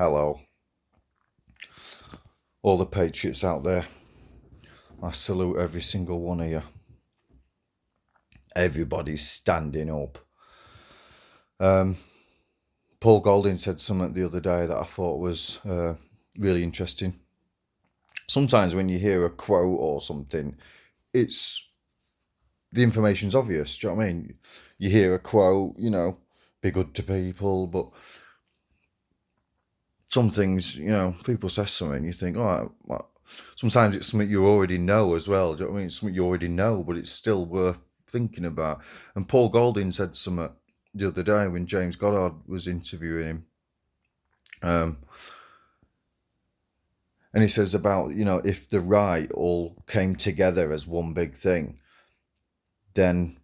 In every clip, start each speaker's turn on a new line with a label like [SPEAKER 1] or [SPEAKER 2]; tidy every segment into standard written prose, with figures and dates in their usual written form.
[SPEAKER 1] Hello, all the patriots out there. I salute every single one of you. Everybody's standing up. Paul Golding said something the other day that I thought was really interesting. Sometimes when you hear a quote or something, the information's obvious. Do you know what I mean? You hear a quote, be good to people, but some things, people say something, you think, oh, well, sometimes it's something you already know as well. Do you know what I mean? It's something you already know, but it's still worth thinking about. And Paul Golding said something the other day when James Goddard was interviewing him. And he says about, if the right all came together as one big thing, then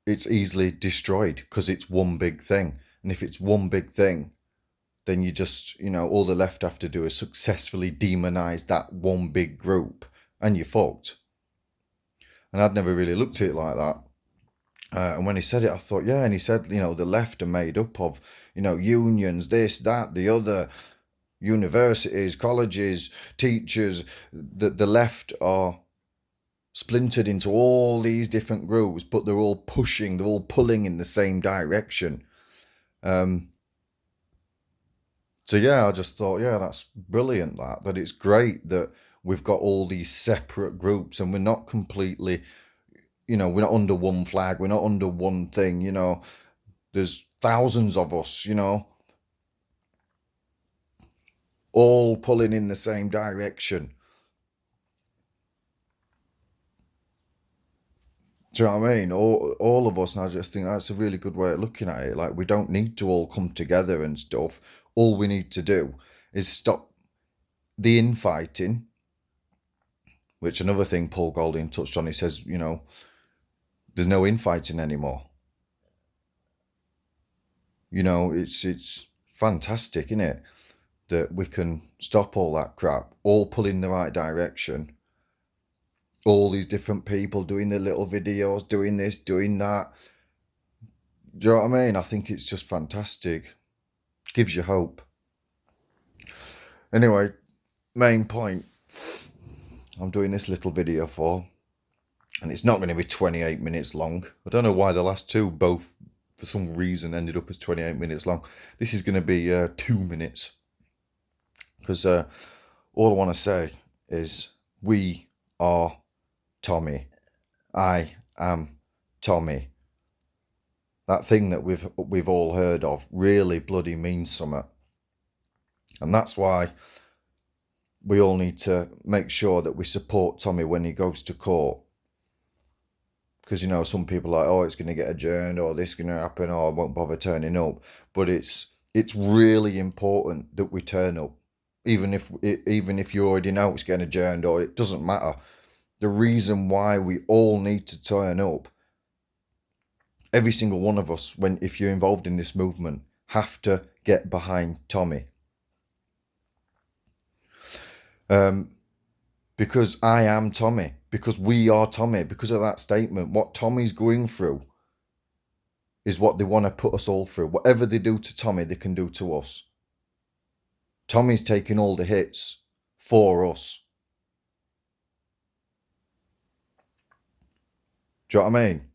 [SPEAKER 1] it's easily destroyed because it's one big thing. And if it's one big thing, then you just, all the left have to do is successfully demonize that one big group and you're fucked. And I'd never really looked at it like that. And when he said it, I thought, yeah. And he said, the left are made up of, unions, this, that, the other, universities, colleges, teachers. The left are splintered into all these different groups, but they're all pulling in the same direction. So yeah, I just thought, yeah, that's brilliant. That it's great that we've got all these separate groups and we're not completely, we're not under one flag, we're not under one thing. There's thousands of us, all pulling in the same direction. Do you know what I mean? All of us, and I just think that's a really good way of looking at it. Like, we don't need to all come together and stuff. All we need to do is stop the infighting, which another thing Paul Golding touched on. He says, there's no infighting anymore. It's fantastic, isn't it? That we can stop all that crap, all pull in the right direction. All these different people doing their little videos, doing this, doing that. Do you know what I mean? I think it's just fantastic. Gives you hope. Anyway, main point I'm doing this little video for, and it's not going to be 28 minutes long. I don't know why the last two both, for some reason, ended up as 28 minutes long. This is going to be 2 minutes. Because all I want to say is, we are Tommy. I am Tommy. That thing that we've all heard of really bloody means something. And that's why we all need to make sure that we support Tommy when he goes to court. Because, some people are like, oh, it's going to get adjourned, or this is going to happen, or I won't bother turning up. But it's really important that we turn up. Even if you already know it's getting adjourned, or it doesn't matter. The reason why we all need to turn up, every single one of us, if you're involved in this movement, have to get behind Tommy. Because I am Tommy, because we are Tommy, because of that statement. What Tommy's going through is what they want to put us all through. Whatever they do to Tommy, they can do to us. Tommy's taking all the hits for us. Do you know what I mean?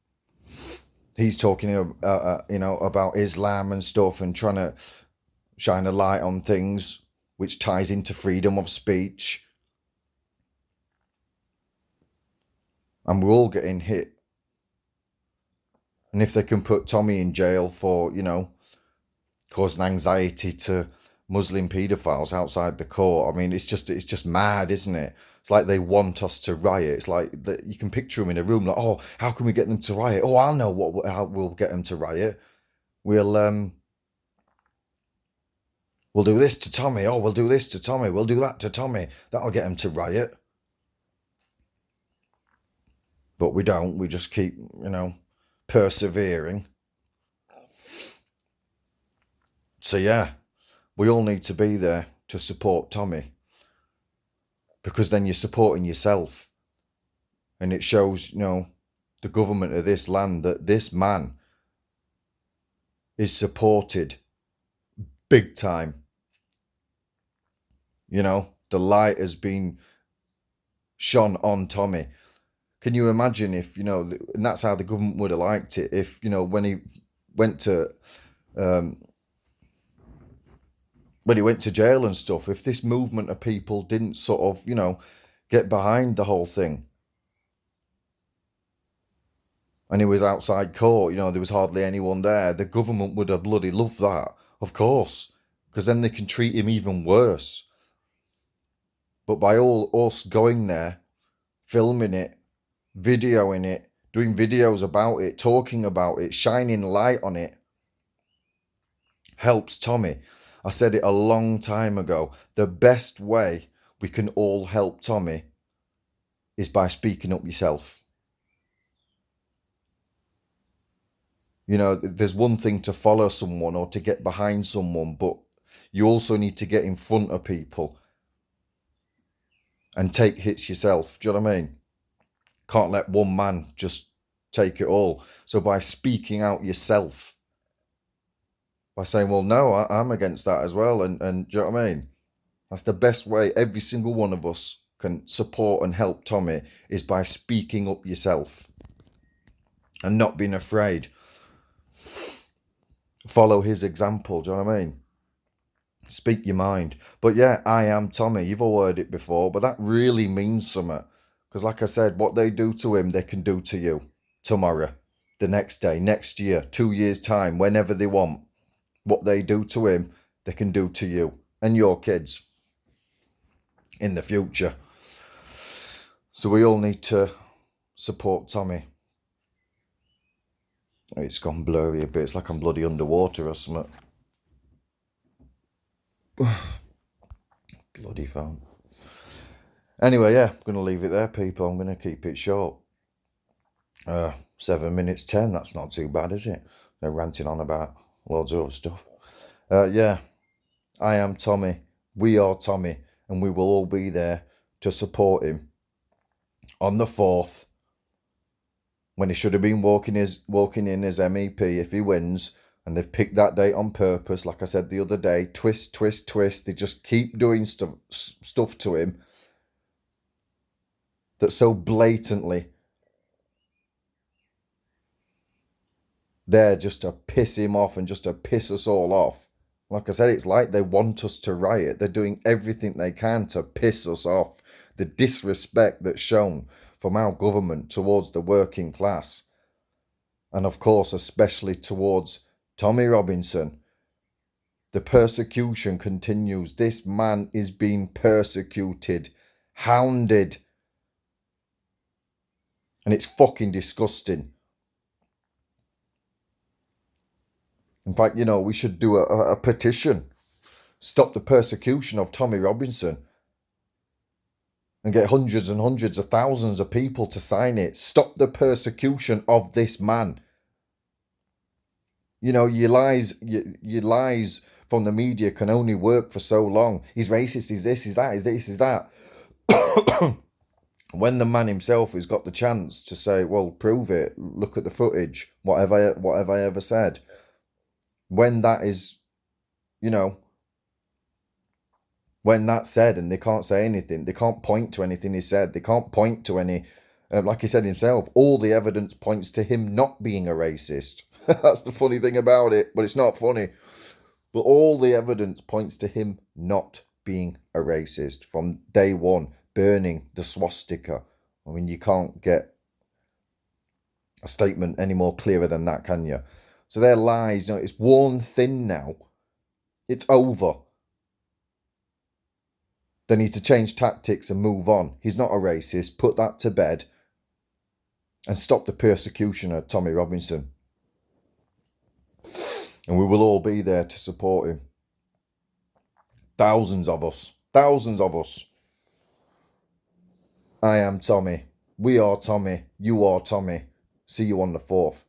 [SPEAKER 1] He's talking, about Islam and stuff, and trying to shine a light on things, which ties into freedom of speech. And we're all getting hit. And if they can put Tommy in jail for, causing anxiety to Muslim paedophiles outside the court, I mean, it's just mad, isn't it? It's like they want us to riot. It's like you can picture them in a room like, oh, how can we get them to riot? Oh, I know how we'll get them to riot. We'll do this to Tommy. Oh, we'll do this to Tommy. We'll do that to Tommy. That'll get them to riot. But we don't. We just keep, persevering. So yeah, we all need to be there to support Tommy. Because then you're supporting yourself. And it shows, the government of this land that this man is supported big time. You know, the light has been shone on Tommy. Can you imagine if, you know, and that's how the government would have liked it, if, you know, when he went to jail and stuff, if this movement of people didn't sort of, you know, get behind the whole thing, and he was outside court, you know, there was hardly anyone there, the government would have bloody loved that, of course, because then they can treat him even worse. But by all us going there, filming it, videoing it, doing videos about it, talking about it, shining light on it, helps Tommy. I said it a long time ago. The best way we can all help Tommy is by speaking up yourself. You know, there's one thing to follow someone or to get behind someone, but you also need to get in front of people and take hits yourself. Do you know what I mean? Can't let one man just take it all. So by speaking out yourself, by saying, well, no, I'm against that as well. And do you know what I mean? That's the best way every single one of us can support and help Tommy, is by speaking up yourself and not being afraid. Follow his example, do you know what I mean? Speak your mind. But yeah, I am Tommy. You've all heard it before, but that really means something. Because like I said, what they do to him, they can do to you tomorrow, the next day, next year, 2 years' time, whenever they want. What they do to him, they can do to you and your kids in the future. So we all need to support Tommy. It's gone blurry a bit. It's like I'm bloody underwater or something. Bloody phone. Anyway, yeah, I'm going to leave it there, people. I'm going to keep it short. 7 minutes 10, that's not too bad, is it? They're ranting on about loads of other stuff. Yeah, I am Tommy. We are Tommy. And we will all be there to support him on the 4th, when he should have been walking in as MEP if he wins. And they've picked that date on purpose, like I said the other day. Twist, twist, twist. They just keep doing stuff to him that's so blatantly there just to piss him off and just to piss us all off. Like I said, it's like they want us to riot. They're doing everything they can to piss us off. The disrespect that's shown from our government towards the working class. And of course, especially towards Tommy Robinson. The persecution continues. This man is being persecuted, hounded. And it's fucking disgusting. In fact, you know, we should do a petition. Stop the persecution of Tommy Robinson. And get hundreds and hundreds of thousands of people to sign it. Stop the persecution of this man. You know, your lies from the media can only work for so long. He's racist, he's this, he's that, he's this, he's that. When the man himself has got the chance to say, well, prove it, look at the footage, what have I ever said? When that is, you know, when that's said and they can't say anything, they can't point to anything he said, they can't point to any, like he said himself, all the evidence points to him not being a racist. That's the funny thing about it, but it's not funny. But all the evidence points to him not being a racist from day one, burning the swastika. I mean, you can't get a statement any more clearer than that, can you? So their lies, you know, it's worn thin now. It's over. They need to change tactics and move on. He's not a racist. Put that to bed. And stop the persecution of Tommy Robinson. And we will all be there to support him. Thousands of us. Thousands of us. I am Tommy. We are Tommy. You are Tommy. See you on the 4th.